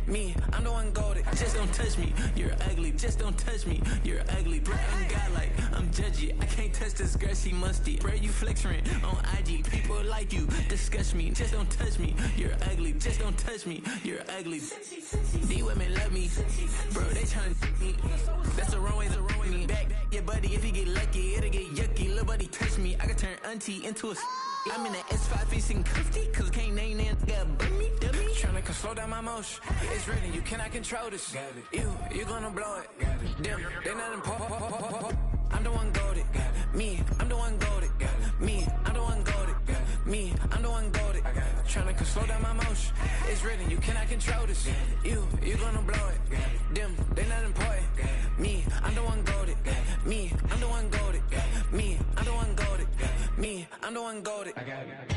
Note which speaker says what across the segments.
Speaker 1: Me, I'm the one golded. Just don't touch me. You're ugly. Just don't touch me. You're ugly. Bro, I'm godlike. I'm judgy. I can't touch this girl. She musty. Bro, you flexing on IG. People like you disgust me. Just don't touch me. You're ugly. Just don't touch me. You're ugly. These women love me. Bro, they trying to me. That's the wrong way. The wrong way. Back your buddy. If he get lucky, it'll get yucky. Little buddy touch me. I can turn auntie into a. I'm in the S5 facing cuffy, cause can't name that got me, dummy. Tryna slow down my motion. It's written, you cannot control this. You gonna blow it. Them, they not important. I'm the one golded. Me, I'm the one golded. Me, I'm the one golded. Me, I'm the one golded. Tryna slow down my motion. It's written, you cannot control this. You gonna blow it. Them, they not important. Me, I'm the one golded. Me, I'm the one golded. Me, I'm the one golded. Me, I'm the one golded. I got it.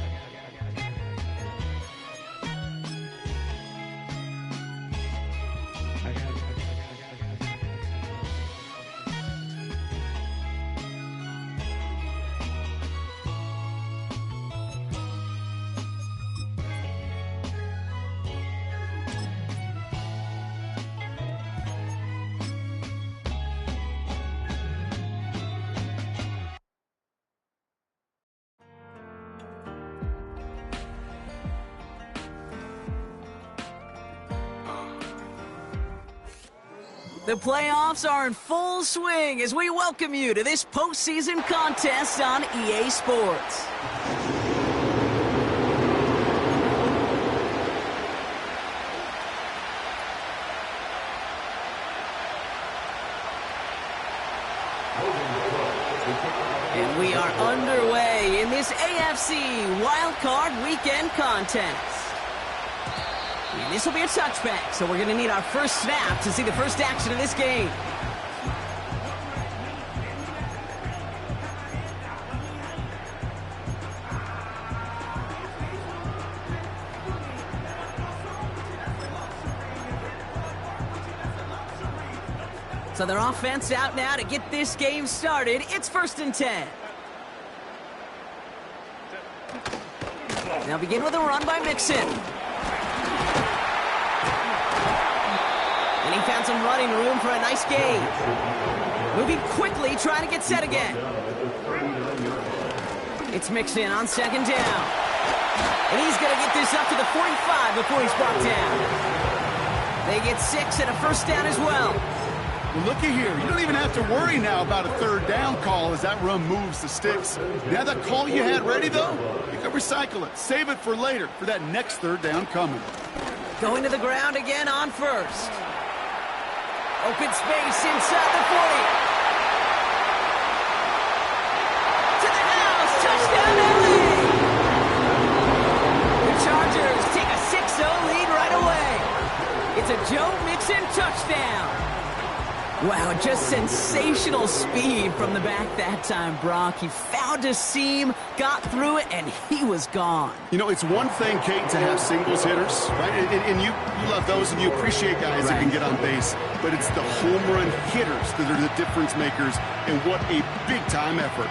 Speaker 2: The playoffs are in full swing as we welcome you to this postseason contest on EA Sports. And we are underway in this AFC wildcard weekend contest. And this will be a touchback, so we're going to need our first snap to see the first action of this game. So their offense out now to get this game started. It's 1st and 10. Now begin with a run by Mixon. And he found some running room for a nice gain. Moving quickly, trying to get set again. It's Mixon on 2nd down. And he's going to get this up to the 45 before he's brought down. They get 6 and a 1st down as well.
Speaker 3: Well, looky here. You don't even have to worry now about a 3rd down call as that run moves the sticks. Now that call you had ready, though, you can recycle it. Save it for later, for that next 3rd down coming.
Speaker 2: Going to the ground again on 1st. Open space inside the 40. To the house. Touchdown, LA. The Chargers take a 6-0 lead right away. It's a Joe Mixon touchdown. Wow, just sensational speed from the back that time, Brock. He found a seam, got through it, and he was gone.
Speaker 3: You know, it's one thing, Kate, to have singles hitters, right? And you love those, and you appreciate guys that can get on base. But it's the home run hitters that are the difference makers, and what a big-time effort.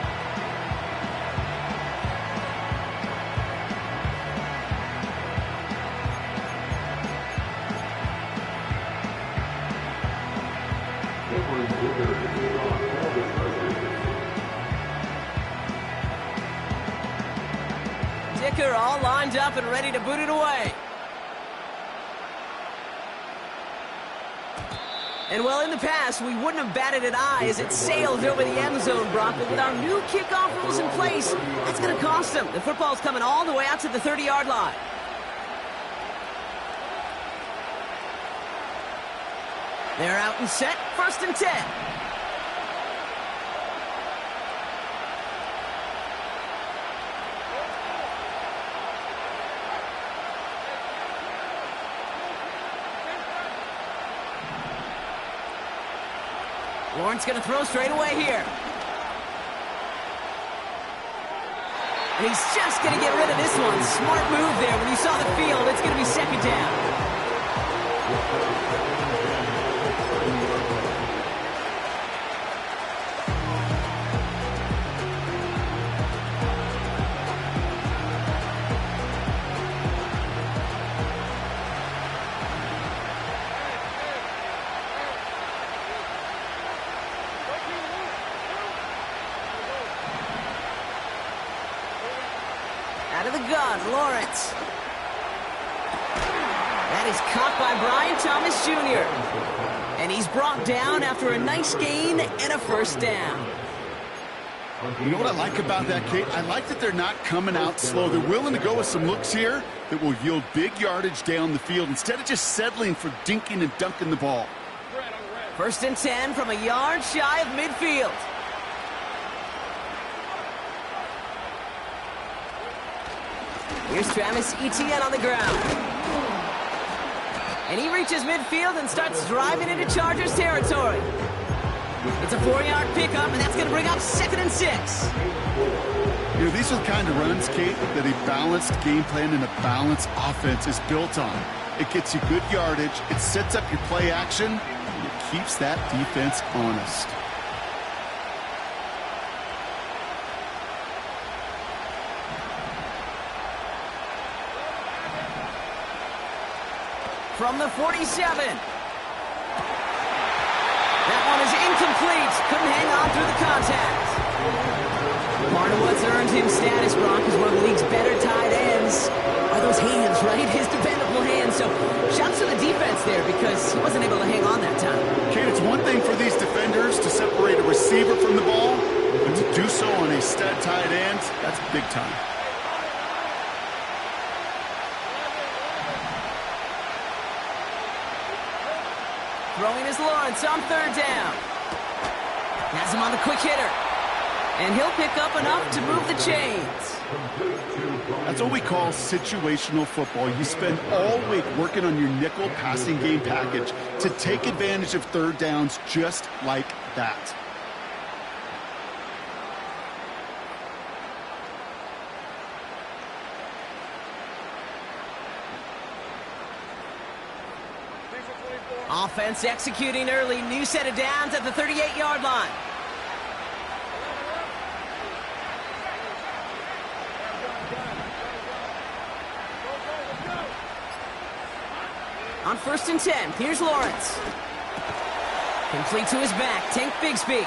Speaker 2: Dicker all lined up and ready to boot it away. And well, in the past, we wouldn't have batted an eye as it sailed over the end zone, Brock. But with our new kickoff rules in place, that's going to cost them. The football's coming all the way out to the 30-yard line. They're out and set, 1st and 10. Lawrence going to throw straight away here. And he's just going to get rid of this one. Smart move there. When you saw the field, it's going to be 2nd down. gun, Lawrence. That is caught by Brian Thomas Jr. And he's brought down after a nice gain and a first down.
Speaker 3: You know what I like about that, Kate? I like that they're not coming out slow. They're willing to go with some looks here that will yield big yardage down the field instead of just settling for dinking and dunking the ball.
Speaker 2: First and 10 from a yard shy of midfield. Here's Travis Etienne on the ground. And he reaches midfield and starts driving into Chargers territory. It's a 4-yard pickup, and that's going to bring up 2nd and 6.
Speaker 3: You know, these are the kind of runs, Kate, that a balanced game plan and a balanced offense is built on. It gets you good yardage, it sets up your play action, and it keeps that defense honest.
Speaker 2: From the 47. That one is incomplete. Couldn't hang on through the contact. Part of what's earned him status, Brock, is one of the league's better tight ends. Are those hands, right? His dependable hands. So shouts to the defense there because he wasn't able to hang on that time.
Speaker 3: Kate, it's one thing for these defenders to separate a receiver from the ball, but to do so on a stud tight end, that's big time.
Speaker 2: Throwing is Lawrence on 3rd down. Has him on the quick hitter. And he'll pick up enough to move the chains.
Speaker 3: That's what we call situational football. You spend all week working on your nickel passing game package to take advantage of 3rd downs just like that.
Speaker 2: Offense executing early. New set of downs at the 38-yard line. On 1st and 10, here's Lawrence. Complete to his back, Tank Bigsby.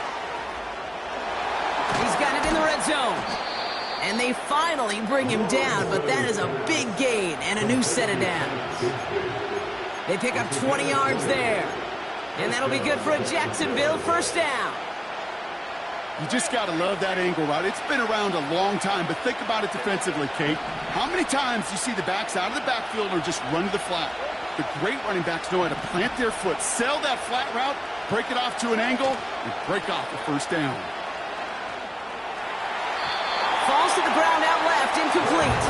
Speaker 2: He's got it in the red zone. And they finally bring him down, but that is a big gain and a new set of downs. They pick up 20 yards there. And that'll be good for a Jacksonville first down.
Speaker 3: You just got to love that angle, right? It's been around a long time, but think about it defensively, Kate. How many times do you see the backs out of the backfield or just run to the flat? The great running backs know how to plant their foot, sell that flat route, break it off to an angle, and break off the first down.
Speaker 2: Falls to the ground out left, incomplete.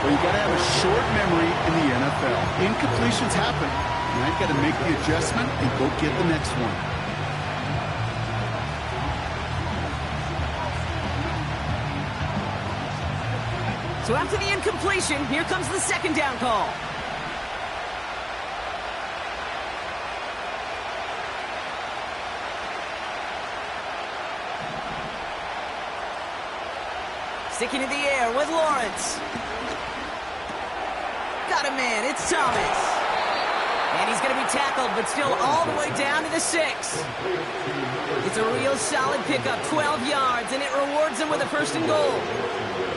Speaker 3: Well, you got to have a short memory in the NFL. Incompletions happen. Now you've got to make the adjustment and go get the next one.
Speaker 2: So after the incompletion, here comes the 2nd down call. Sticking in the air with Lawrence. Got a man, it's Thomas. And he's going to be tackled, but still all the way down to the 6. It's a real solid pickup, 12 yards, and it rewards him with a 1st and goal.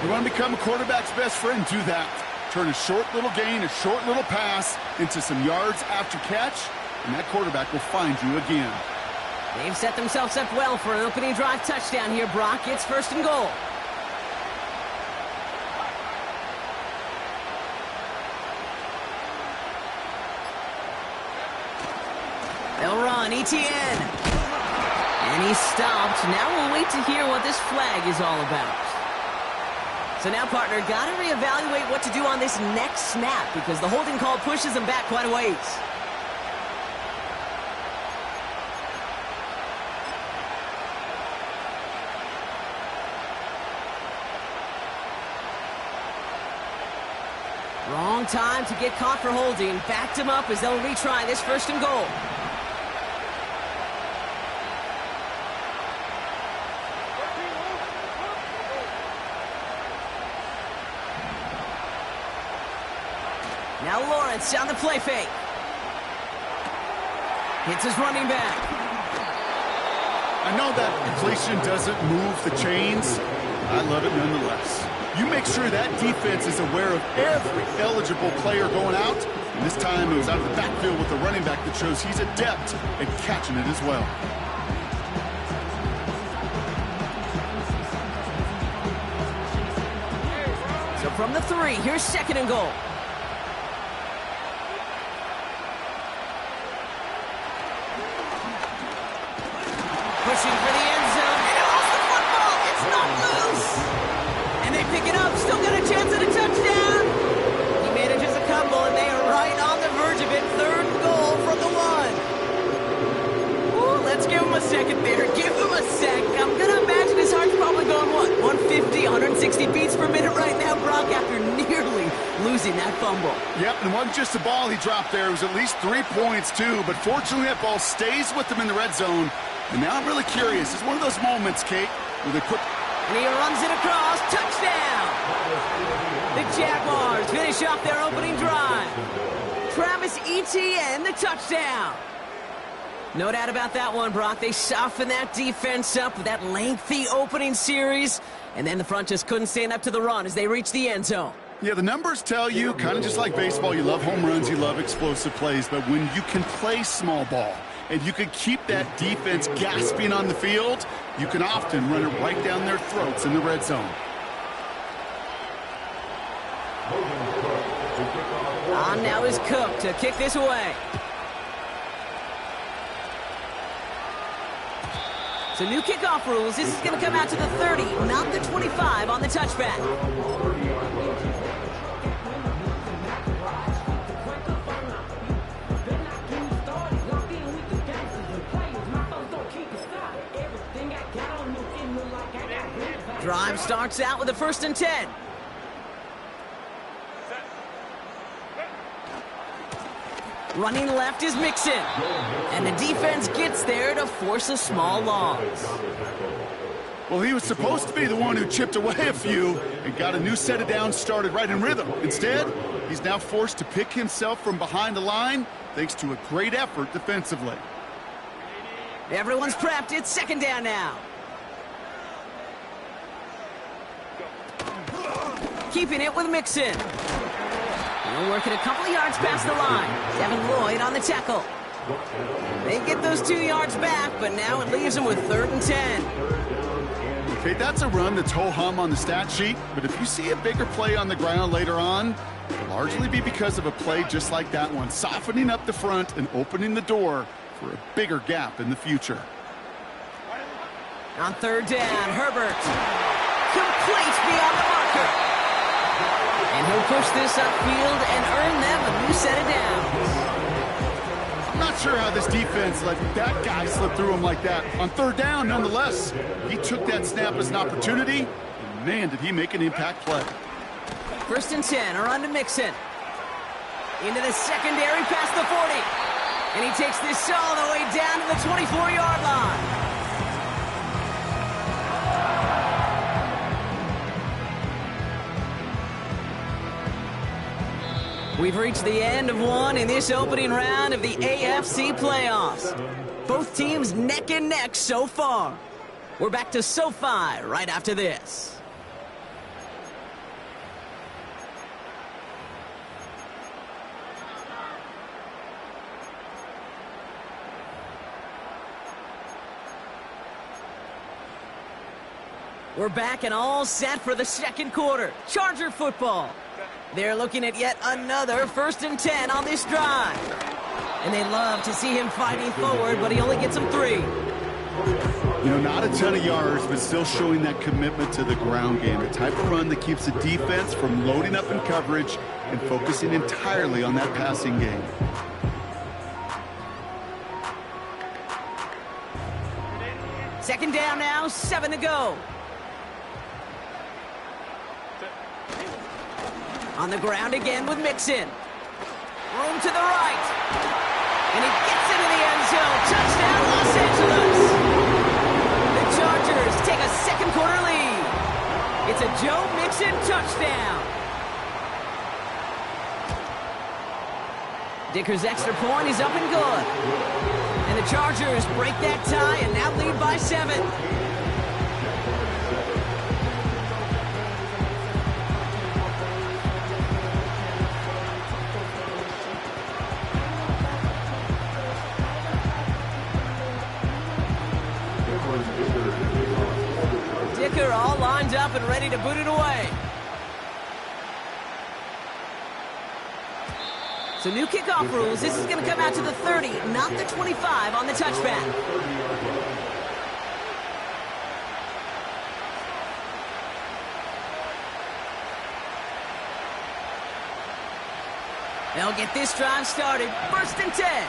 Speaker 3: You want to become a quarterback's best friend, do that. Turn a short little gain, a short little pass into some yards after catch, and that quarterback will find you again.
Speaker 2: They've set themselves up well for an opening drive touchdown here, Brock. It's 1st and goal. They'll run, Etienne. And he's stopped. Now we'll wait to hear what this flag is all about. So now, partner, got to reevaluate what to do on this next snap because the holding call pushes him back quite a ways. Wrong time to get caught for holding. Backed him up as they'll retry this 1st and goal. Now Lawrence on the play fake. Hits his running back.
Speaker 3: I know that completion doesn't move the chains, I love it nonetheless. You make sure that defense is aware of every eligible player going out. And this time it was out of the backfield with the running back that shows he's adept at catching it as well.
Speaker 2: So from the 3, here's 2nd and goal. Pushing for the end zone, and he lost the football. It's not loose. And they pick it up, still got a chance at a touchdown. He manages a couple, and they are right on the verge of it. 3rd and goal from the 1. Ooh, let's give him a second there. Give him a sec. I'm going to imagine his heart's probably going, what, 150, 160 beats per minute right now, Brock, after nearly losing that fumble.
Speaker 3: Yep, and it wasn't just a ball he dropped there. It was at least 3 points, too. But fortunately, that ball stays with him in the red zone. And now I'm really curious. It's one of those moments, Kate, where they put...
Speaker 2: And he runs it across. Touchdown! The Jaguars finish off their opening drive. Travis Etienne, the touchdown. No doubt about that one, Brock. They softened that defense up with that lengthy opening series. And then the front just couldn't stand up to the run as they reached the end zone.
Speaker 3: Yeah, the numbers tell you, kind of just like baseball, you love home runs, you love explosive plays. But when you can play small ball, and you can keep that defense gasping on the field, you can often run it right down their throats in the red zone.
Speaker 2: On now is Cook to kick this away. So new kickoff rules. This is going to come out to the 30, not the 25 on the touchback. Drive starts out with a 1st and 10. Running left is Mixon. And the defense gets there to force a small loss.
Speaker 3: Well, he was supposed to be the one who chipped away a few and got a new set of downs started right in rhythm. Instead, he's now forced to pick himself from behind the line thanks to a great effort defensively.
Speaker 2: Everyone's prepped. It's 2nd down now. Keeping it with Mixon. He'll work it a couple of yards past the line. Devin Lloyd on the tackle. They get those 2 yards back, but now it leaves them with 3rd and 10.
Speaker 3: Okay, that's a run that's ho-hum on the stat sheet, but if you see a bigger play on the ground later on, it'll largely be because of a play just like that one, softening up the front and opening the door for a bigger gap in the future.
Speaker 2: On 3rd down, Herbert completes beyond the marker. And he'll push this upfield and earn them a new set of downs.
Speaker 3: I'm not sure how this defense let that guy slip through him like that. On 3rd down, nonetheless, he took that snap as an opportunity, and man, did he make an impact play.
Speaker 2: 1st and 10, or on to Mixon. Into the secondary past the 40. And he takes this all the way down to the 24-yard line. We've reached the end of one in this opening round of the AFC playoffs. Both teams neck and neck so far. We're back to SoFi right after this. We're back and all set for the 2nd quarter. Charger football. They're looking at yet another 1st and 10 on this drive. And they love to see him fighting forward, but he only gets them 3.
Speaker 3: You know, not a ton of yards, but still showing that commitment to the ground game. A type of run that keeps the defense from loading up in coverage and focusing entirely on that passing game.
Speaker 2: Second down now, 7 to go. On the ground again with Mixon. Room to the right. And he gets into the end zone. Touchdown, Los Angeles. The Chargers take a 2nd quarter lead. It's a Joe Mixon touchdown. Dicker's extra point is up and good. And the Chargers break that tie and now lead by 7. lined up and ready to boot it away. So new kickoff rules. This is going to come out to the 30, not the 25 on the touchback. They'll get this drive started. 1st and 10.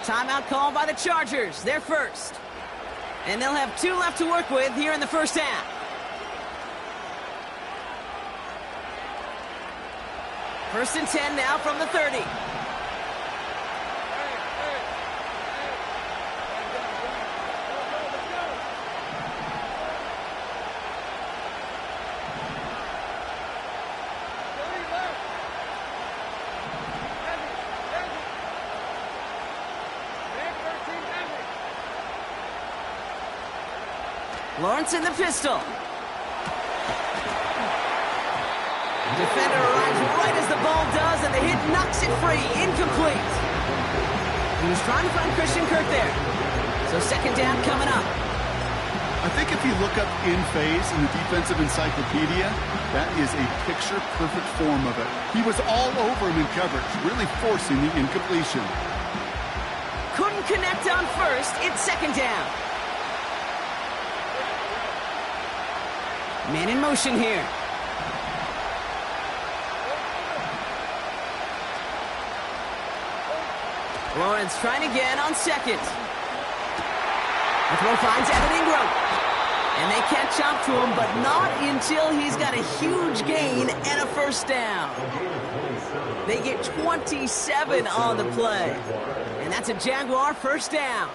Speaker 2: Timeout called by the Chargers. They're first. And they'll have 2 left to work with here in the first half. First and 10 now from the 30. Lawrence in the pistol. Defender arrives right as the ball does, and the hit knocks it free. Incomplete. He was trying to find Christian Kirk there. So 2nd down coming up.
Speaker 3: I think if you look up in phase in the defensive encyclopedia, that is a picture-perfect form of it. He was all over him in coverage, really forcing the incompletion.
Speaker 2: Couldn't connect on first. It's 2nd down. Man in motion here. Lawrence trying again on 2nd. The throw finds Evan Ingram. And they catch up to him, but not until he's got a huge gain and a 1st down. They get 27 on the play. And that's a Jaguar 1st down.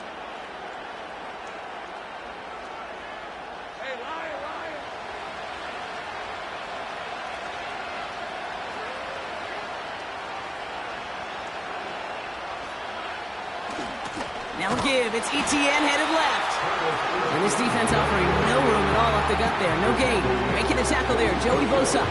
Speaker 2: Now give, it's Etienne headed left. And this defense offering no room at all up the gut there. No gain. Making the tackle there, Joey Bosa.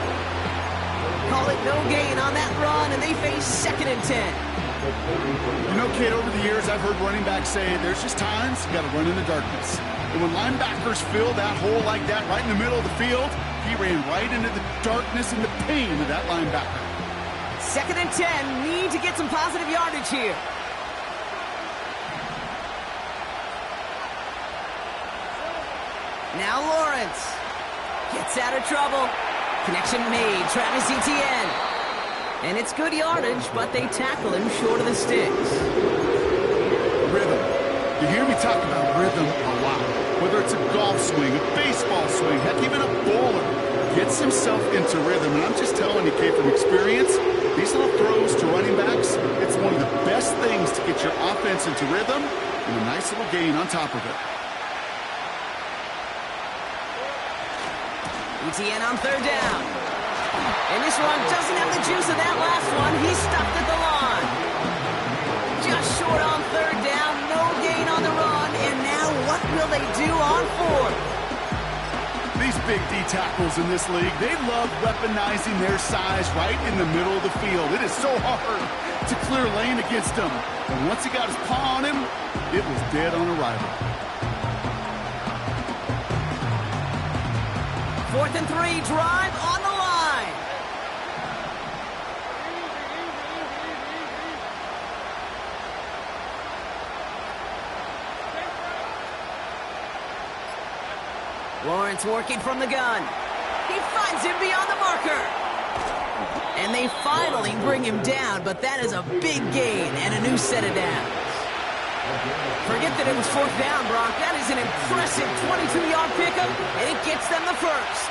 Speaker 2: Call it no gain on that run, and they face 2nd and 10.
Speaker 3: You know, kid, over the years, I've heard running backs say there's just times you got to run in the darkness. And when linebackers fill that hole like that right in the middle of the field, he ran right into the darkness and the pain of that linebacker.
Speaker 2: 2nd and 10, need to get some positive yardage here. Now Lawrence gets out of trouble. Connection made, Travis Etienne. And it's good yardage, but they tackle him short of the sticks.
Speaker 3: Rhythm. You hear me talk about rhythm a lot. Whether it's a golf swing, a baseball swing, heck, even a bowler gets himself into rhythm. And I'm just telling you, Kate, from experience, these little throws to running backs, it's one of the best things to get your offense into rhythm and a nice little gain on top of it.
Speaker 2: Etienne on 3rd down. And this one doesn't have the juice of that last one. He's stopped at the line. Just short on 3rd down. No gain on the run. And now what will they do on 4th?
Speaker 3: These big D tackles in this league, they love weaponizing their size right in the middle of the field. It is so hard to clear lane against him. And once he got his paw on him, it was dead on arrival.
Speaker 2: 4th and 3, drive on the line. Lawrence working from the gun. He finds him beyond the marker. And they finally bring him down, but that is a big gain and a new set of downs. Forget that it was 4th down, Brock. That is an impressive 22-yard pickup, and it gets them the 1st.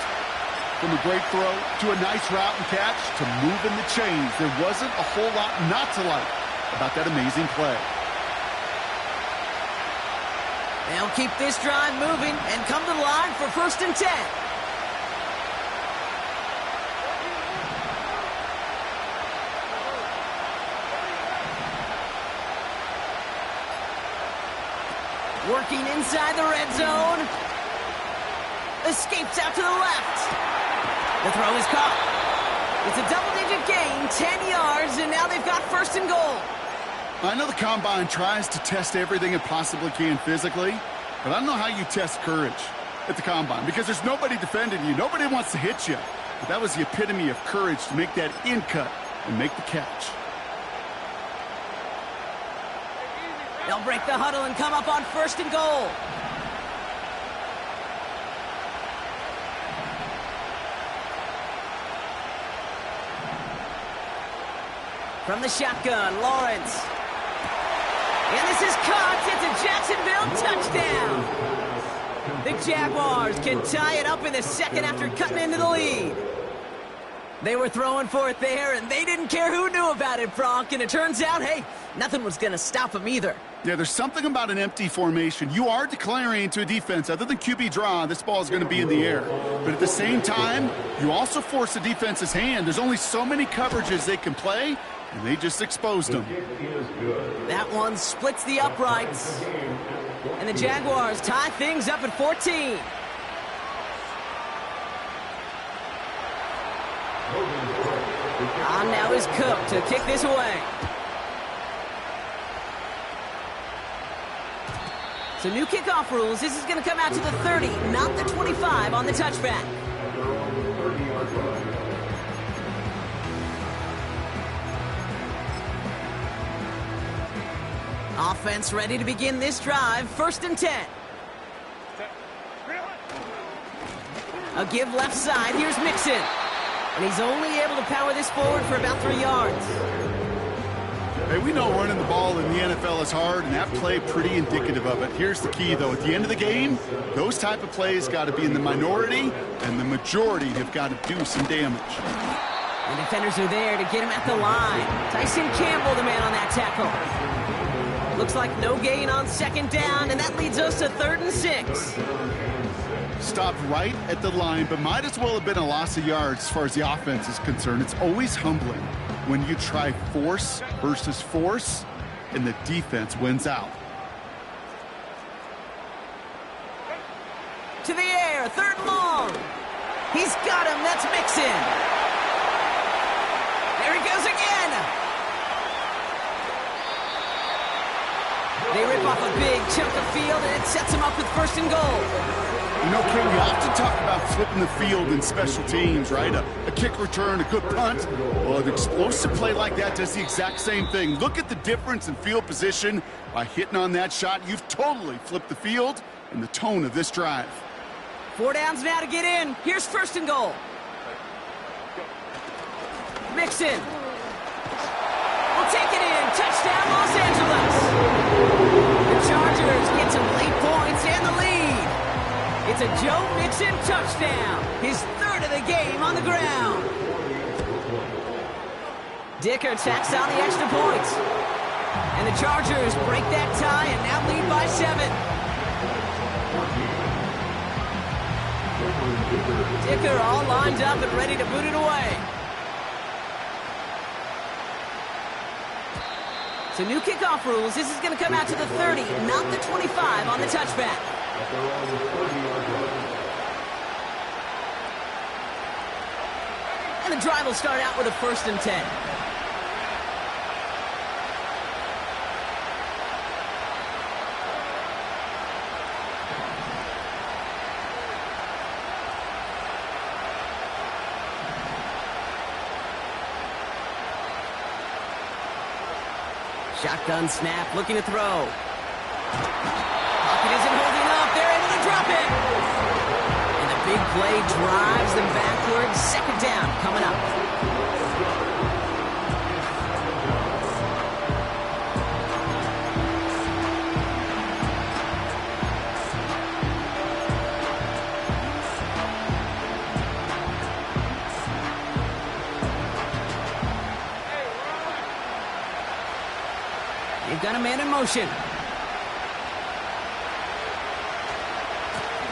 Speaker 3: From a great throw to a nice route and catch to moving the chains, there wasn't a whole lot not to like about that amazing play.
Speaker 2: They'll keep this drive moving and come to the line for 1st and 10. Working inside the red zone. Escapes out to the left. The throw is caught. It's a double-digit gain, 10 yards, and now they've got first and goal.
Speaker 3: I know the Combine tries to test everything it possibly can physically, but I don't know how you test courage at the Combine because there's nobody defending you. Nobody wants to hit you. But that was the epitome of courage to make that in cut and make the catch.
Speaker 2: They'll break the huddle and come up on first and goal. From the shotgun, Lawrence. And this is caught. It's a Jacksonville touchdown. The Jaguars can tie it up in the second after cutting into the lead. They were throwing for it there, and they didn't care who knew about it, Bronk. And it turns out, hey, nothing was going to stop them either.
Speaker 3: Yeah, there's something about an empty formation. You are declaring to a defense, other than QB draw, this ball is going to be in the air. But at the same time, you also force the defense's hand. There's only so many coverages they can play, and they just exposed them.
Speaker 2: That one splits the uprights. And the Jaguars tie things up at 14. On now is Cook to kick this away. So new kickoff rules. This is going to come out to the 30, not the 25 on the touchback. Offense ready to begin this drive. First and 10. A give left side. Here's Mixon. And he's only able to power this forward for about 3 yards.
Speaker 3: Hey, we know running the ball in the NFL is hard, and that play pretty indicative of it. Here's the key, though. At the end of the game, those type of plays got to be in the minority, and the majority have got to do some damage.
Speaker 2: The defenders are there to get him at the line. Tyson Campbell, the man on that tackle. Looks like no gain on second down, and that leads us to 3rd and 6.
Speaker 3: Stopped right at the line, but might as well have been a loss of yards as far as the offense is concerned. It's always humbling when you try force versus force, and the defense wins out.
Speaker 2: To the air, 3rd and long. He's got him, that's Mixon. There he goes again. They rip off a big chunk of field, and it sets him up with 1st and goal.
Speaker 3: You know, King, we often talk about flipping the field in special teams, right? A kick return, a good punt. Well, an explosive play like that does the exact same thing. Look at the difference in field position. By hitting on that shot, you've totally flipped the field and the tone of this drive.
Speaker 2: 4 downs now to get in. Here's 1st and goal. Mixon. We'll take it in. Touchdown, Los Angeles. The Chargers get some late points and the lead. It's a Joe Mixon touchdown. His 3rd of the game on the ground. Dicker tacks on the extra points. And the Chargers break that tie and now lead by 7. Dicker all lined up and ready to boot it away. So new kickoff rules. This is going to come out to the 30, not the 25 on the touchback. And the drive will start out with a 1st and 10. Shotgun snap, looking to throw. Pocket isn't holding up. They're able to drop it. And the big play drives them backwards. 2nd down coming up. They've got a man in motion.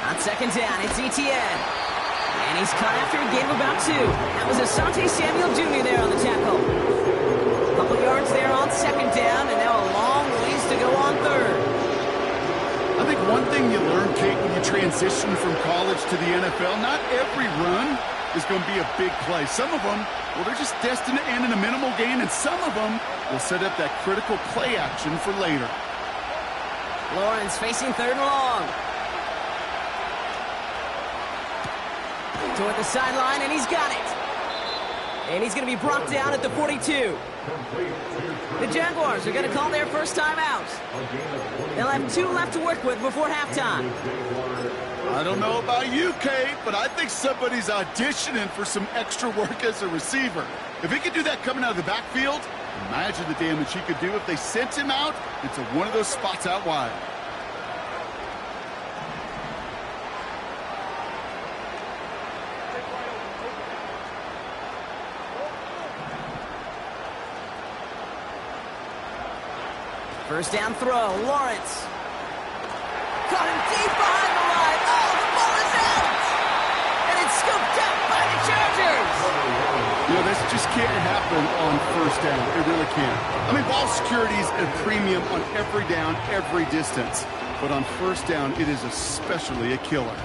Speaker 2: On 2nd down, it's Etienne. And he's caught after a gain of about 2. That was Asante Samuel Jr. there on the tackle. A couple yards there on 2nd down, and now a long ways to go on 3rd.
Speaker 3: I think one thing you learn, Kate, when you transition from college to the NFL, not every run is going to be a big play. Some of them, well, they're just destined to end in a minimal gain, and some of them will set up that critical play action for later.
Speaker 2: Lawrence facing 3rd and long. Toward the sideline, and he's got it. And he's going to be brought down at the 42. The Jaguars are going to call their first time out. They'll have 2 left to work with before halftime.
Speaker 3: I don't know about you, Kate, but I think somebody's auditioning for some extra work as a receiver. If he could do that coming out of the backfield, imagine the damage he could do if they sent him out into one of those spots out wide.
Speaker 2: First down throw, Lawrence. Caught him deep behind the line. Oh, the ball is out! And it's scooped up by the Chargers!
Speaker 3: You know, this just can't happen on first down. It really can't. I mean, ball security is a premium on every down, every distance. But on first down, it is especially a killer.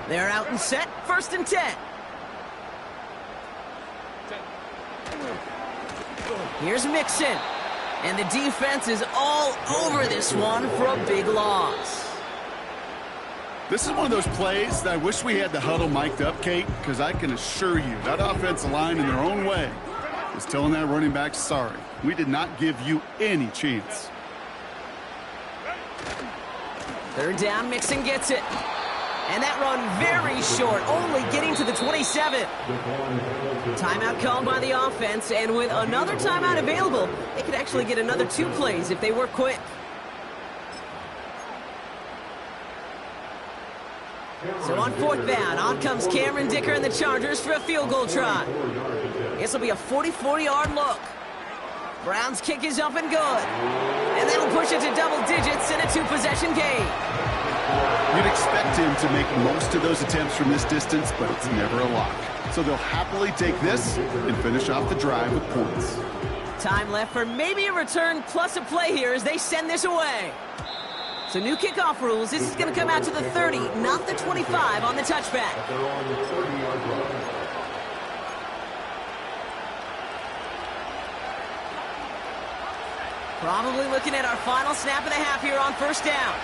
Speaker 2: They're out and set. 1st and 10. Here's Mixon. And the defense is all over this one for a big loss.
Speaker 3: This is one of those plays that I wish we had the huddle mic'd up, Kate, because I can assure you that offensive line in their own way is telling that running back, sorry, we did not give you any chance.
Speaker 2: 3rd down, Mixon gets it. And that run very short, only getting to the 27. Timeout called by the offense, and with another timeout available, they could actually get another 2 plays if they work quick. So on 4th down, on comes Cameron Dicker and the Chargers for a field goal try. This will be a 44-yard look. Brown's kick is up and good. And that'll push it to double digits in a 2-possession game.
Speaker 3: You'd expect him to make most of those attempts from this distance, but it's never a lock. So they'll happily take this and finish off the drive with points.
Speaker 2: Time left for maybe a return plus a play here as they send this away. So new kickoff rules. This is going to come out to the 30, not the 25 on the touchback. Probably looking at our final snap of the half here on 1st down.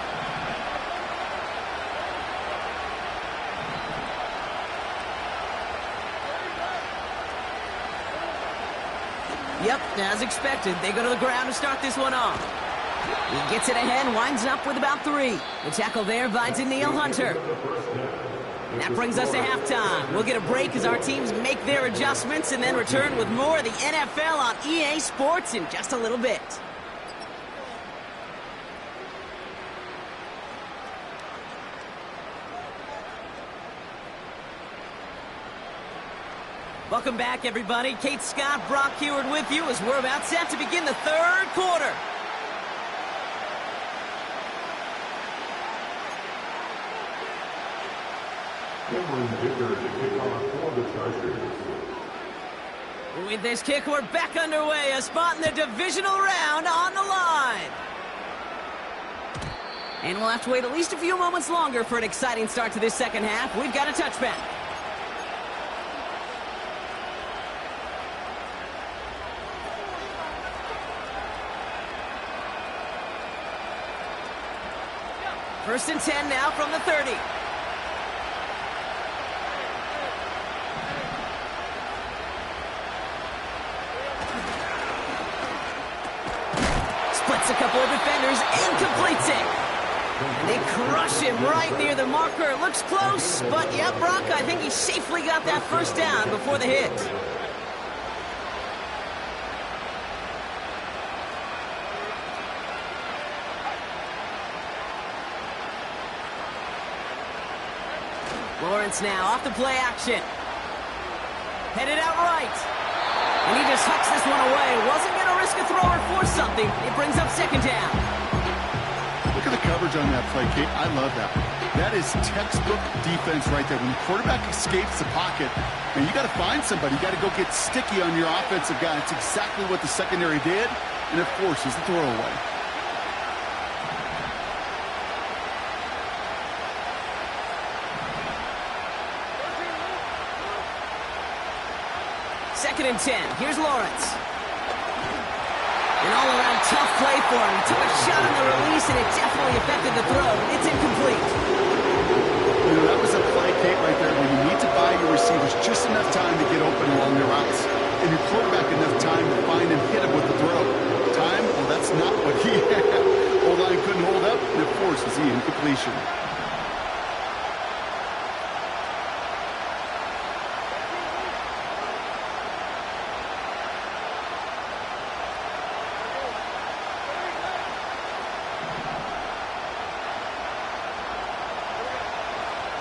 Speaker 2: Yep, as expected, they go to the ground to start this one off. He gets it ahead, winds up with about 3. The tackle there by Danielle Hunter. And that brings us to halftime. We'll get a break as our teams make their adjustments and then return with more of the NFL on EA Sports in just a little bit. Welcome back, everybody. Kate Scott, Brock Heward with you as we're about set to begin the 3rd quarter. With this kick, we're back underway. A spot in the divisional round on the line. And we'll have to wait at least a few moments longer for an exciting start to this second half. We've got a touchback. First and 10 now from the 30. Splits a couple of defenders and completes it. And they crush him right near the marker. It looks close, but yeah, Brock, I think he safely got that first down before the hit. Lawrence now off the play action. Headed out right. And he just hucks this one away. Wasn't going to risk a throw or force something. It brings up 2nd down.
Speaker 3: Look at the coverage on that play, Kate. I love that. That is textbook defense right there. When the quarterback escapes the pocket, and you got to find somebody. You got to go get sticky on your offensive guy. It's exactly what the secondary did, and it forces the throwaway.
Speaker 2: Second and 10. Here's Lawrence. An all-around tough play for him. He took a shot on the release, and it definitely affected the throw. It's incomplete.
Speaker 3: You know, that was a play, Kate, right there, where you need to buy your receivers just enough time to get open along their routes, and your quarterback enough time to find and hit him with the throw. Time? Well, that's not what he had. O-line couldn't hold up, and it forces the incompletion.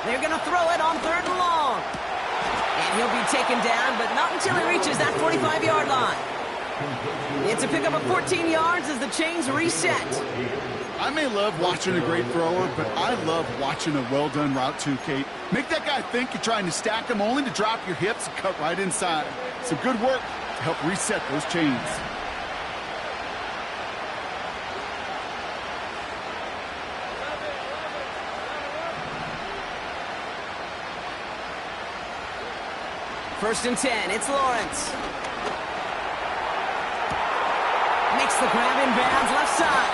Speaker 2: They're going to throw it on 3rd and long. And he'll be taken down, but not until he reaches that 45-yard line. It's a pickup of 14 yards as the chains reset.
Speaker 3: I may love watching a great thrower, but I love watching a well-done route too, Kate. Make that guy think you're trying to stack him, only to drop your hips and cut right inside. Some good work to help reset those chains.
Speaker 2: First and 10, it's Lawrence. Makes the grab in bounds left side.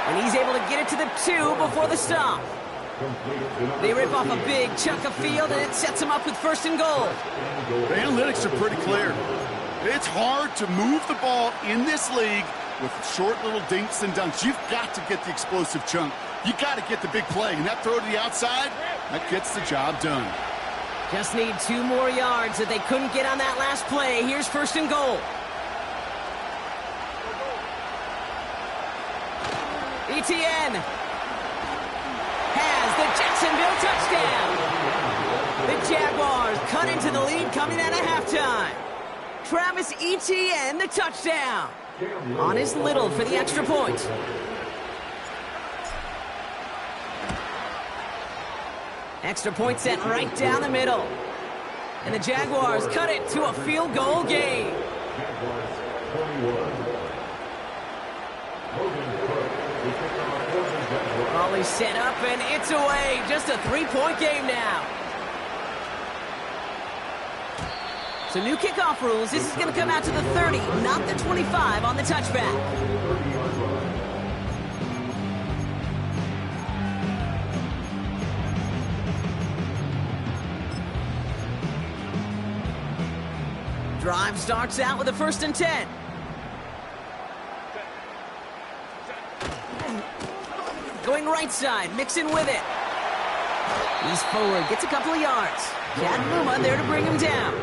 Speaker 2: And he's able to get it to the 2 before the stop. They rip off a big chunk of field, and it sets him up with 1st and goal.
Speaker 3: The analytics are pretty clear. It's hard to move the ball in this league with short little dinks and dunks. You've got to get the explosive chunk. You got to get the big play. And that throw to the outside, that gets the job done.
Speaker 2: Just need 2 more yards that they couldn't get on that last play. Here's 1st and goal. Etienne has the Jacksonville touchdown. The Jaguars cut into the lead coming out of halftime. Travis Etienne, the touchdown. On his little for the extra point. Extra point sent right down the middle. And the Jaguars cut it to a field goal game. Raleigh set up, and it's away. Just a 3-point game now. So new kickoff rules. This is going to come out to the 30, not the 25 on the touchback. Drive starts out with a 1st and 10. Going right side, Mixon with it. He's forward, gets a couple of yards. Chad Luma there to bring him down.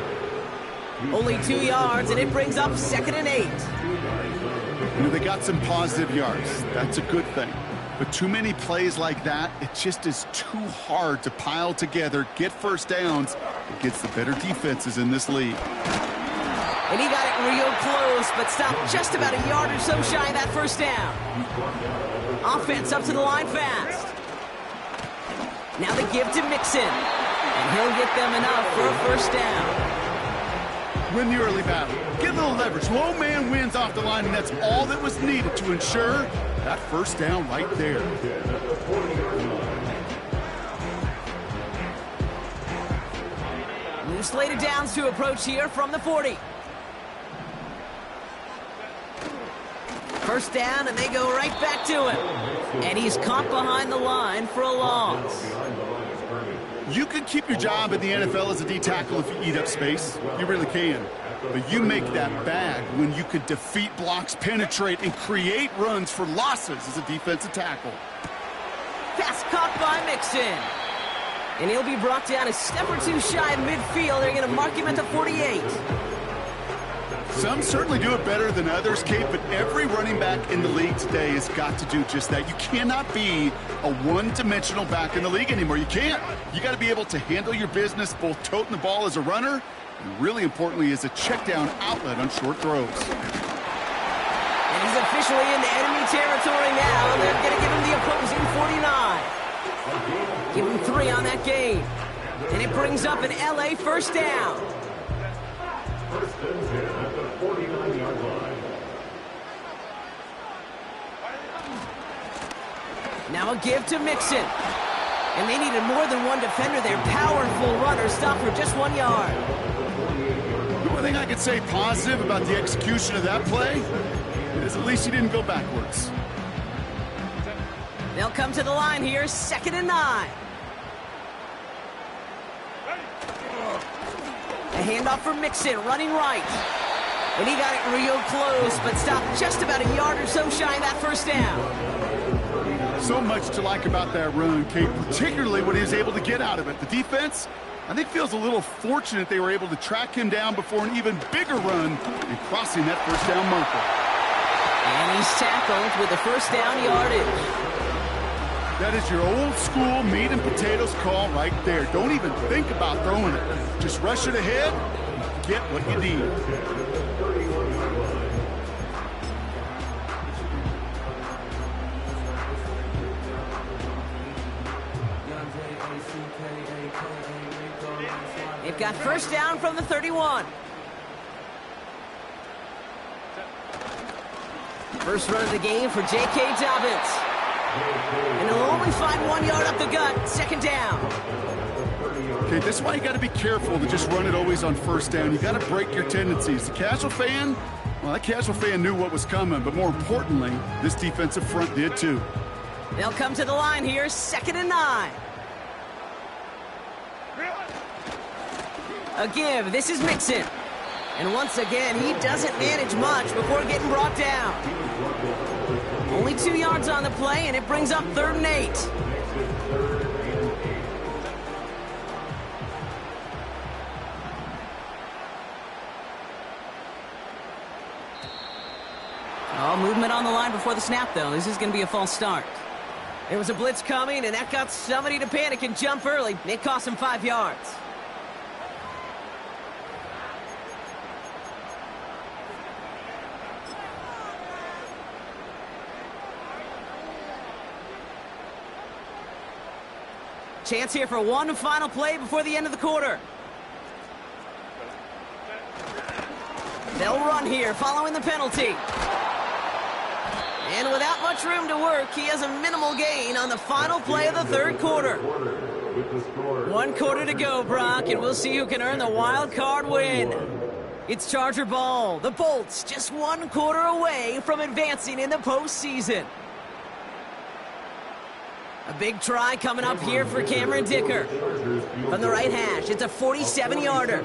Speaker 2: Only 2 yards, and it brings up 2nd and 8.
Speaker 3: You know, they got some positive yards. That's a good thing. But too many plays like that, it just is too hard to pile together, get first downs against the better defenses in this league.
Speaker 2: And he got it real close, but stopped just about a yard or so shy of that 1st down. Offense up to the line fast. Now they give to Mixon. And he'll get them enough for a 1st down.
Speaker 3: Win the early battle. Get a little leverage. Low man wins off the line, and that's all that was needed to ensure that 1st down right there.
Speaker 2: New slated downs to approach here from the 40. 1st down, and they go right back to him. And he's caught behind the line for a loss.
Speaker 3: You can keep your job in the NFL as a D tackle if you eat up space. You really can. But you make that bad when you could defeat blocks, penetrate, and create runs for losses as a defensive tackle.
Speaker 2: Pass caught by Mixon. And he'll be brought down a step or 2 shy of midfield. They're going to mark him at the 48.
Speaker 3: Some certainly do it better than others, Kate, but every running back in the league today has got to do just that. You cannot be a one-dimensional back in the league anymore. You can't. You got to be able to handle your business, both toting the ball as a runner, and really importantly, as a check-down outlet on short throws.
Speaker 2: And he's officially into enemy territory now, and they're going to give him the opposing 49. Give him 3 on that game. And it brings up an LA first down.
Speaker 4: First and 10 at the 49-yard line.
Speaker 2: Now a give to Mixon. And they needed more than one defender there. Powerful runner, stopped for just 1 yard.
Speaker 3: The one thing I could say positive about the execution of that play is at least he didn't go backwards.
Speaker 2: They'll come to the line here, 2nd and 9. A handoff for Mixon, running right. And he got it real close, but stopped just about a yard or so shy of that first down.
Speaker 3: So much to like about that run, Kate, particularly what he was able to get out of it. The defense, I think, feels a little fortunate they were able to track him down before an even bigger run and crossing that first down marker.
Speaker 2: And he's tackled with the first down yardage.
Speaker 3: That is your old school meat and potatoes call right there. Don't even think about throwing it. Just rush it ahead and get what you need.
Speaker 2: They've got first down from the 31. First run of the game for J.K. Dobbins. And he'll only find 1 yard up the gut, 2nd down.
Speaker 3: Okay, this is why you got to be careful to just run it always on first down. You got to break your tendencies. The casual fan, well, that casual fan knew what was coming, but more importantly, this defensive front did too.
Speaker 2: They'll come to the line here, 2nd and 9. A give, this is Mixon. And once again, he doesn't manage much before getting brought down. Only 2 yards on the play, and it brings up 3rd and 8. Oh, movement on the line before the snap, though. This is going to be a false start. There was a blitz coming, and that got somebody to panic and jump early. It cost him 5 yards. Chance here for one final play before the end of the quarter. They'll run here following the penalty. And without much room to work, he has a minimal gain on the final play of the 3rd quarter. 1 quarter to go, Brock, and we'll see who can earn the wild card win. It's Charger ball. The Bolts just 1 quarter away from advancing in the postseason. A big try coming up here for Cameron Dicker. From the right hash, it's a 47-yarder.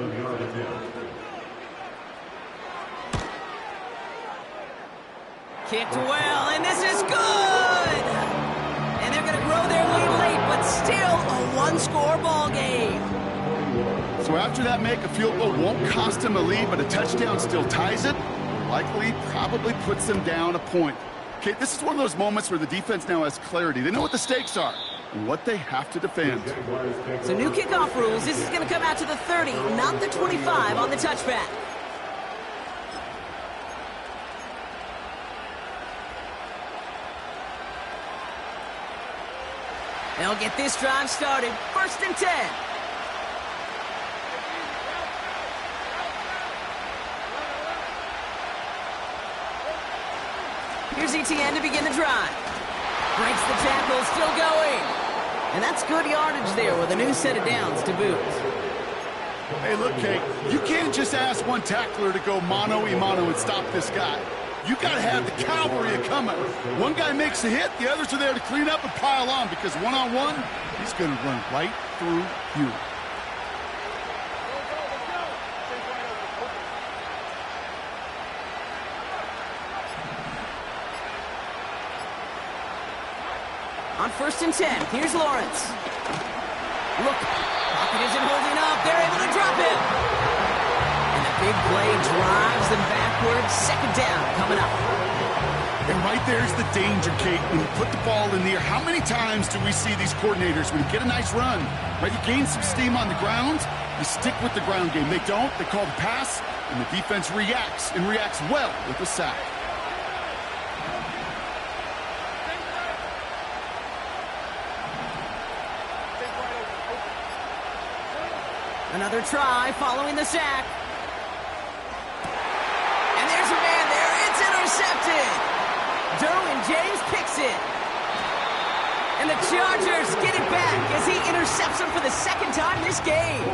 Speaker 2: Kicked well, and this is good! And they're going to grow their lead late, but still a 1-score ball game.
Speaker 3: So after that make, a field goal won't cost him a lead, but a touchdown still ties it. Likely, probably puts them down a point. Okay, this is one of those moments where the defense now has clarity. They know what the stakes are and what they have to defend.
Speaker 2: So new kickoff rules. This is going to come out to the 30, not the 25 on the touchback. They'll get this drive started. 1st and 10. Here's ETN to begin the drive. Breaks the tackle, still going. And that's good yardage there with a new set of downs to boot.
Speaker 3: Hey, look, Kate, you can't just ask one tackler to go mano-a-mano and stop this guy. You got to have the cavalry coming. One guy makes a hit, the others are there to clean up and pile on, because one-on-one, he's going to run right through you.
Speaker 2: On 1st and 10, here's Lawrence. Look, pocket isn't holding up. They're able to drop him. And the big play drives them backwards. 2nd down coming up.
Speaker 3: And right there's the danger, Kate. When you put the ball in the air, how many times do we see these coordinators, when you get a nice run, right, you gain some steam on the ground, you stick with the ground game. They don't. They call the pass, and the defense reacts, and reacts well with the sack.
Speaker 2: Another try following the sack. And there's a man there. It's intercepted. Derwin James picks it. And the Chargers get it back as he intercepts him for the second time this game.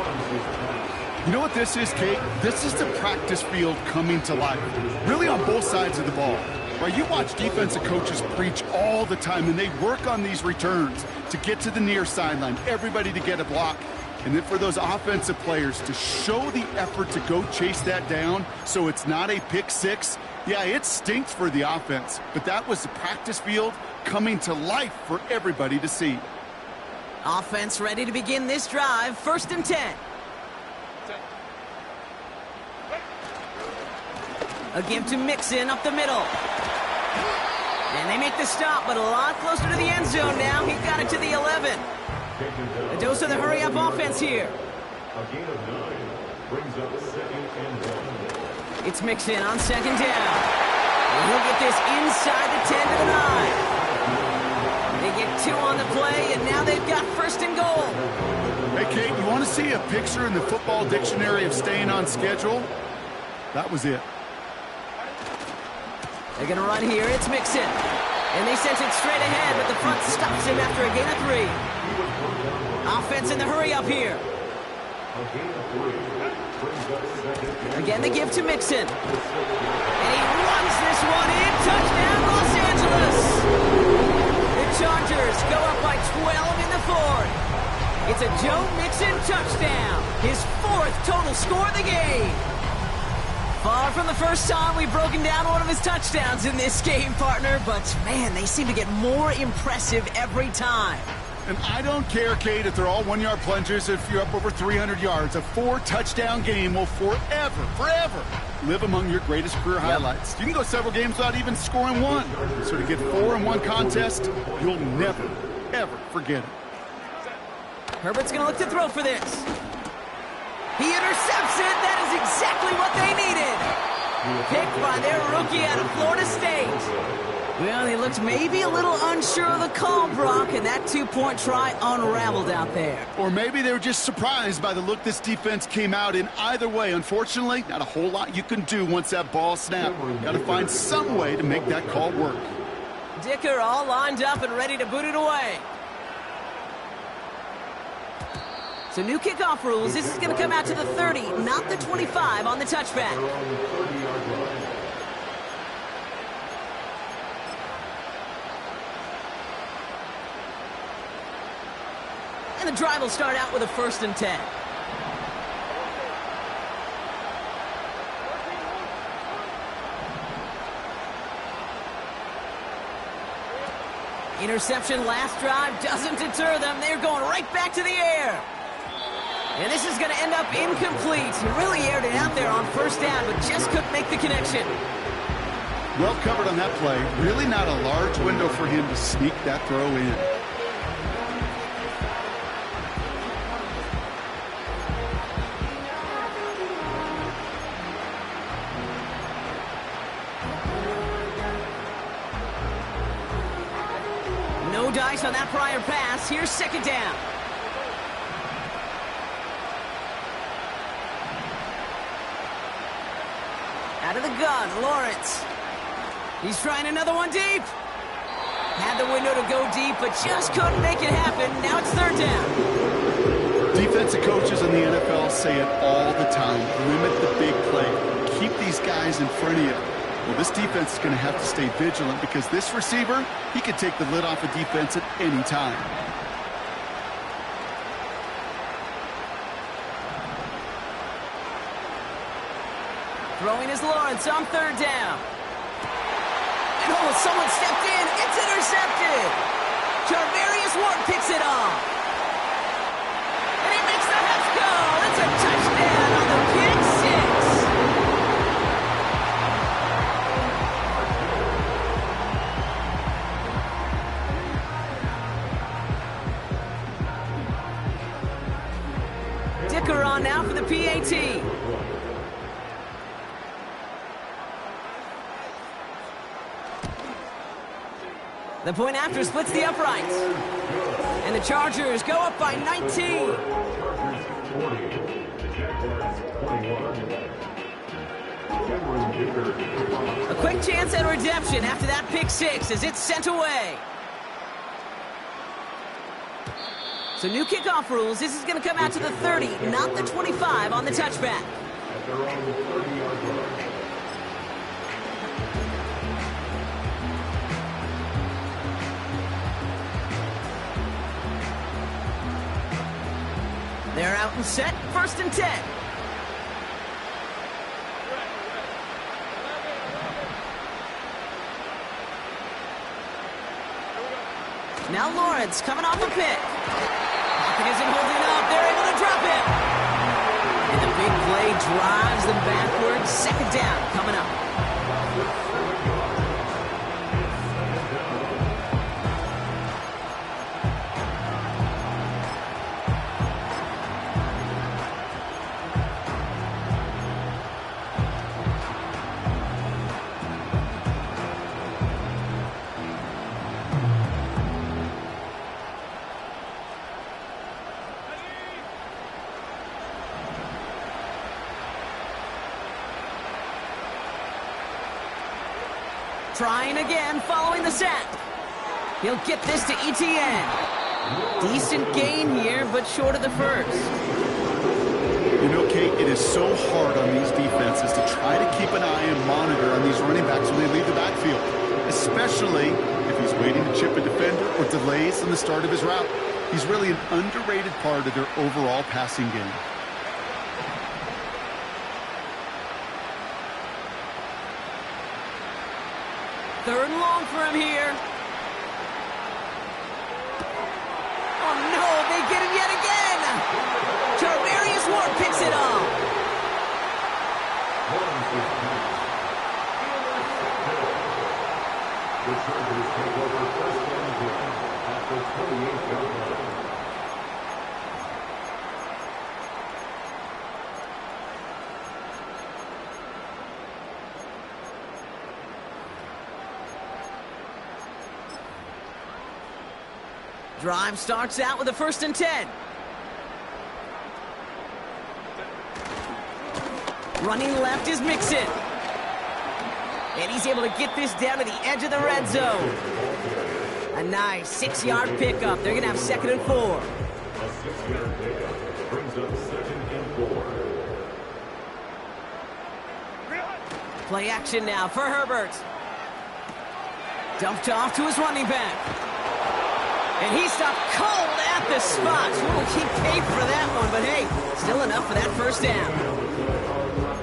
Speaker 3: You know what this is, Kate? This is the practice field coming to life. Really on both sides of the ball. Right, you watch defensive coaches preach all the time, and they work on these returns to get to the near sideline, everybody to get a block. And then for those offensive players to show the effort to go chase that down so it's not a pick six, yeah, it stinks for the offense. But that was the practice field coming to life for everybody to see.
Speaker 2: Offense ready to begin this drive. 1st and 10. A give to Mixon up the middle. And they make the stop, but a lot closer to the end zone now. He got it to the 11. A dose of the hurry-up offense here.
Speaker 4: A gain of 9 brings up 2nd and 1.
Speaker 2: It's Mixon on 2nd down. And he'll get this inside the 10 to the 9. They get 2 on the play, and now they've got 1st and goal.
Speaker 3: Hey, Kate, you want to see a picture in the football dictionary of staying on schedule? That was it.
Speaker 2: They're going to run here. It's Mixon. And they sent it straight ahead, but the front stops him after a gain of 3. Offense in the hurry-up here. Again, they give to Mixon. And he runs this one in. Touchdown, Los Angeles. The Chargers go up by 12 in the 4th. It's a Joe Mixon touchdown. His 4th total score of the game. Far from the first time we've broken down one of his touchdowns in this game, partner, but man, they seem to get more impressive every time.
Speaker 3: And I don't care, Kate, if they're all 1-yard plungers, if you're up over 300 yards. A 4-touchdown game will forever live among your greatest career highlights. You can go several games without even scoring 1. So to get 4 in one contest, you'll never, ever forget it.
Speaker 2: Herbert's going to look to throw for this. He intercepts it. That is exactly what they needed. Picked by their rookie out of Florida State. Well, he looked maybe a little unsure of the call, Brock, and that 2-point try unraveled out there.
Speaker 3: Or maybe they were just surprised by the look this defense came out in. Either way, unfortunately, not a whole lot you can do once that ball snapped. Got to find some way to make that call work.
Speaker 2: Dicker all lined up and ready to boot it away. So new kickoff rules. This is going to come out to the 30, not the 25 on the touchback. And the drive will start out with a 1st and 10. Interception last drive doesn't deter them. They're going right back to the air. And this is going to end up incomplete. He really aired it out there on 1st down, but just couldn't make the connection.
Speaker 3: Well covered on that play. Really not a large window for him to sneak that throw in.
Speaker 2: No dice on that prior pass. Here's 2nd down. Out of the gun, Lawrence. He's trying another one deep. Had the window to go deep, but just couldn't make it happen. Now it's 3rd down.
Speaker 3: Defensive coaches in the NFL say it all the time. Limit the big play. Keep these guys in front of you. Well, this defense is going to have to stay vigilant because this receiver, he could take the lid off a defense at any time.
Speaker 2: Throwing is Lawrence on 3rd down. And oh, someone stepped in. It's intercepted. Charvarius Ward picks it off. And he makes the Huffs go. It's a touchdown on the pick 6. Dicker on now for the PAT. The point after splits the uprights. And the Chargers go up by 19.
Speaker 4: Jaguars 21. Cameron Baker.
Speaker 2: A quick chance at redemption after that pick six as it's sent away. So new kickoff rules. This is going to come out to the 30, not the 25 on the touchback.
Speaker 4: At their own 30-yard line.
Speaker 2: They're out and set, 1st and 10. Now Lawrence coming off a pick. Pocket isn't holding up. They're able to drop it. And the big play drives them backwards. 2nd down coming up. Trying again, following the sack. He'll get this to ETN. Decent gain here, but short of the first.
Speaker 3: You know, Kate, it is so hard on these defenses to try to keep an eye and monitor on these running backs when they leave the backfield, especially if he's waiting to chip a defender or delays in the start of his route. He's really an underrated part of their overall passing game.
Speaker 2: Third and long for him here. Oh, no, they get him yet again. Charvarius Ward picks it off.
Speaker 4: The Chargers take over 1st and 10 at the 28-yard line.
Speaker 2: Drive starts out with a 1st and 10. Running left is Mixon. And he's able to get this down to the edge of the red zone. A nice 6-yard pickup. They're going to have 2nd and 4.
Speaker 4: A 6-yard pickup brings up 2nd and 4.
Speaker 2: Play action now for Herbert. Dumped off to his running back. And he stopped cold at the spot. He'll keep paid for that one, but hey, still enough for that 1st down.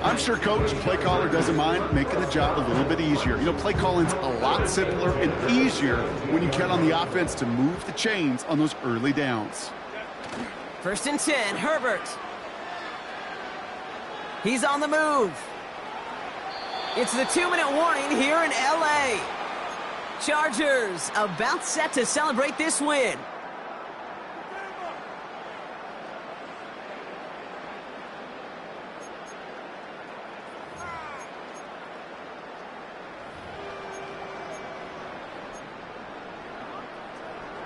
Speaker 3: I'm sure Coach, play caller doesn't mind making the job a little bit easier. You know, play calling's a lot simpler and easier when you count on the offense to move the chains on those early downs.
Speaker 2: 1st and 10, Herbert. He's on the move. It's the 2-minute warning here in L.A. Chargers about set to celebrate this win.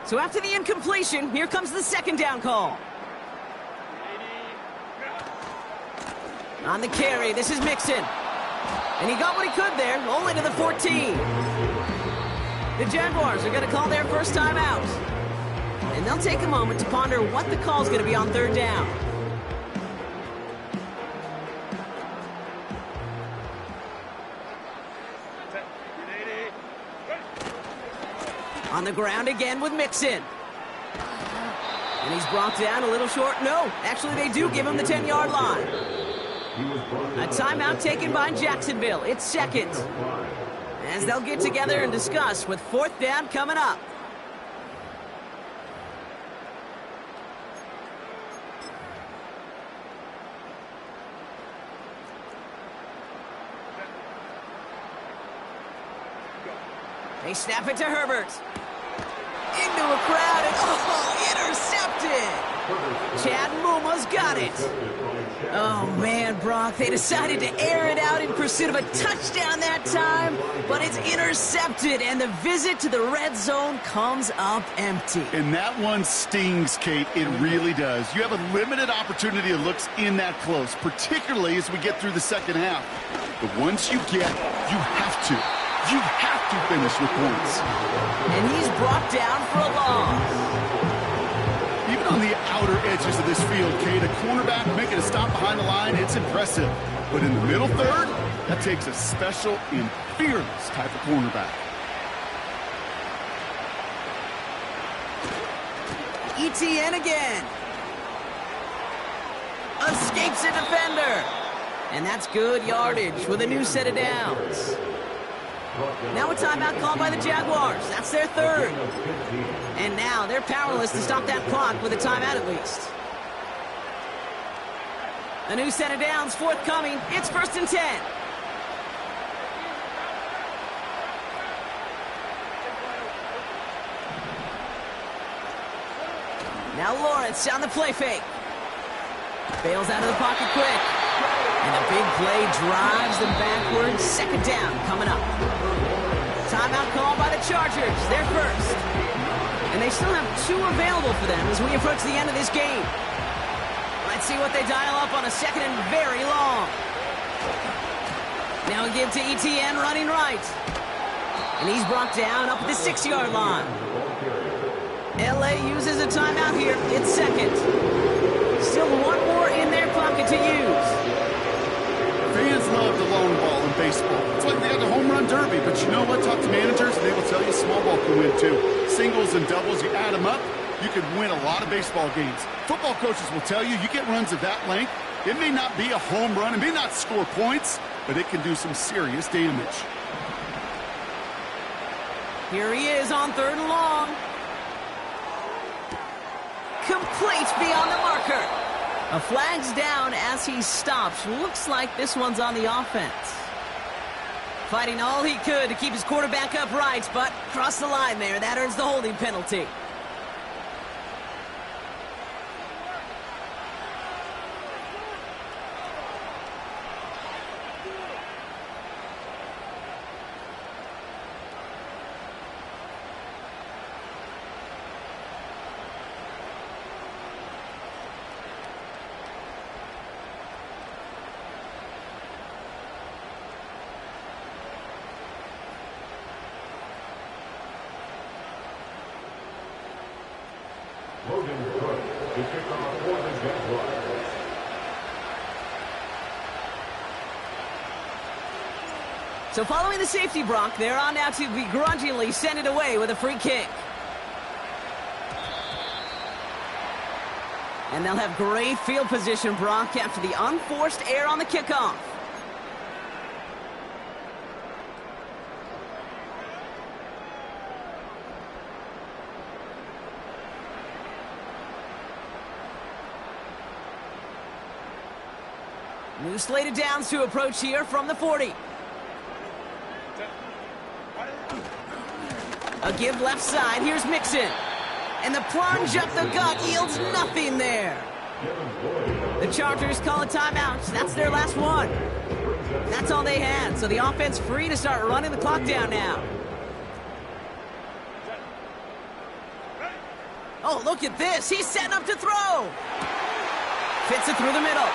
Speaker 2: So after the incompletion, here comes the 2nd down call. On the carry, this is Mixon. And he got what he could there, only to the 14. The Jaguars are going to call their first time out. And they'll take a moment to ponder what the call is going to be on 3rd down. On the ground again with Mixon. And he's brought down a little short. No, actually they do give him the 10-yard line. A timeout taken by Jacksonville. It's 2nd. As they'll get together and discuss with 4th down coming up. They snap it to Herbert. Into a crowd and intercepted. Chad Muma's got it. Oh man, Brock, they decided to air it out in pursuit of a touchdown that time, but it's intercepted, and the visit to the red zone comes up empty.
Speaker 3: And that one stings, Kate. It really does. You have a limited opportunity of looks in that close, particularly as we get through the second half. But once you get, you have to. You have to finish with points.
Speaker 2: And he's brought down for a loss.
Speaker 3: Even on the outer edges of this field, Kate, a cornerback making a stop behind the line, it's impressive. But in the middle third, that takes a special and fearless type of cornerback.
Speaker 2: ETN again. Escapes a defender. And that's good yardage with a new set of downs. Now a timeout called by the Jaguars. That's their third. And now they're powerless to stop that clock with a timeout at least. A new set of downs forthcoming. It's 1st and 10. Now Lawrence on the play fake. Bails out of the pocket quick. And a big play drives them backwards. 2nd down coming up. Timeout called by the Chargers. They're first. And they still have 2 available for them as we approach the end of this game. Let's see what they dial up on a 2nd and very long. Now a give to ETN running right. And he's brought down up at the 6-yard line. LA uses a timeout here. It's 2nd. Still 1 more in their pocket to use.
Speaker 3: Fans love the long ball in baseball. It's like they got the home run derby, but you know what? Talk to managers, and they will tell you small ball can win too. Singles and doubles, you add them up, you could win a lot of baseball games. Football coaches will tell you, you get runs of that length, it may not be a home run, it may not score points, but it can do some serious damage.
Speaker 2: Here he is on 3rd and long. Complete beyond the marker. A flag's down as he stops. Looks like this one's on the offense. Fighting all he could to keep his quarterback upright, but crossed the line there. That earns the holding penalty. So following the safety, Brock, they're on now to begrudgingly send it away with a free kick. And they'll have great field position, Brock, after the unforced error on the kickoff. New slated downs to approach here from the 40. A give left side. Here's Mixon. And the plunge up the gut yields nothing there. The Chargers call a timeout. That's their last one. That's all they had. So the offense free to start running the clock down now. Oh, look at this. He's setting up to throw. Fits it through the middle.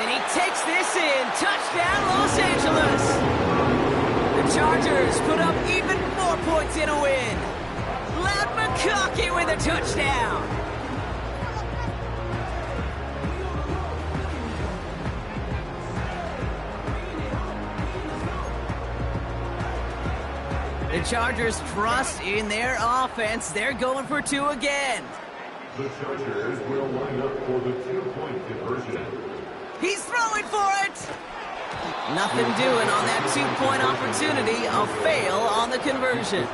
Speaker 2: And he takes this in. Touchdown, Los Angeles. The Chargers put up even more points in a win. Loud McConkey with a touchdown. The Chargers trust in their offense. They're going for 2 again.
Speaker 4: The Chargers will line up for the 2-point conversion.
Speaker 2: He's throwing for it. Nothing doing on that 2-point opportunity. A fail on the conversion.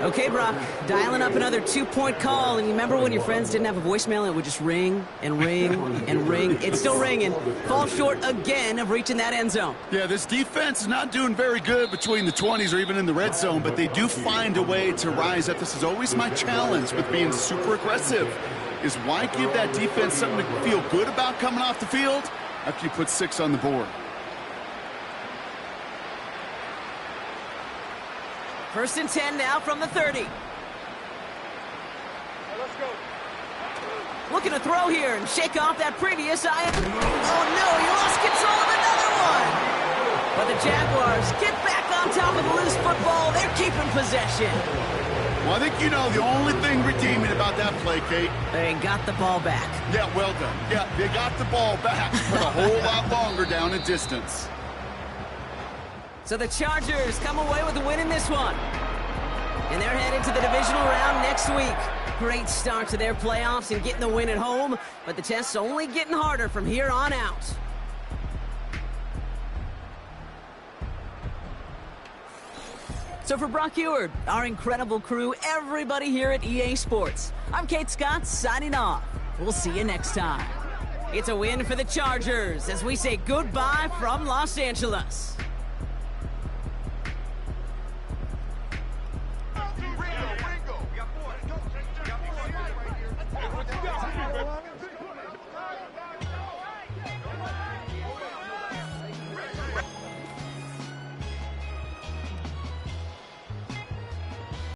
Speaker 2: Okay, Brock, dialing up another 2-point call. And you remember when your friends didn't have a voicemail? It would just ring and ring and ring. It's still ringing. Fall short again of reaching that end zone.
Speaker 3: Yeah, this defense is not doing very good between the 20s or even in the red zone, but they do find a way to rise up. This is always my challenge with being super aggressive, is why give that defense something to feel good about coming off the field after you put 6 on the board?
Speaker 2: First and 10 now from the 30. Looking to throw here and shake off that previous eye. Oh no, he lost control of another one. But the Jaguars get back on top of the loose football. They're keeping possession.
Speaker 3: Well, I think you know the only thing redeeming about that play, Kate.
Speaker 2: They got the ball back.
Speaker 3: Yeah, well done. Yeah, they got the ball back, but a whole lot longer down in distance.
Speaker 2: So the Chargers come away with a win in this one. And they're headed to the divisional round next week. Great start to their playoffs and getting the win at home, but the test's only getting harder from here on out. So for Brock Eward, our incredible crew, everybody here at EA Sports, I'm Kate Scott signing off. We'll see you next time. It's a win for the Chargers as we say goodbye from Los Angeles.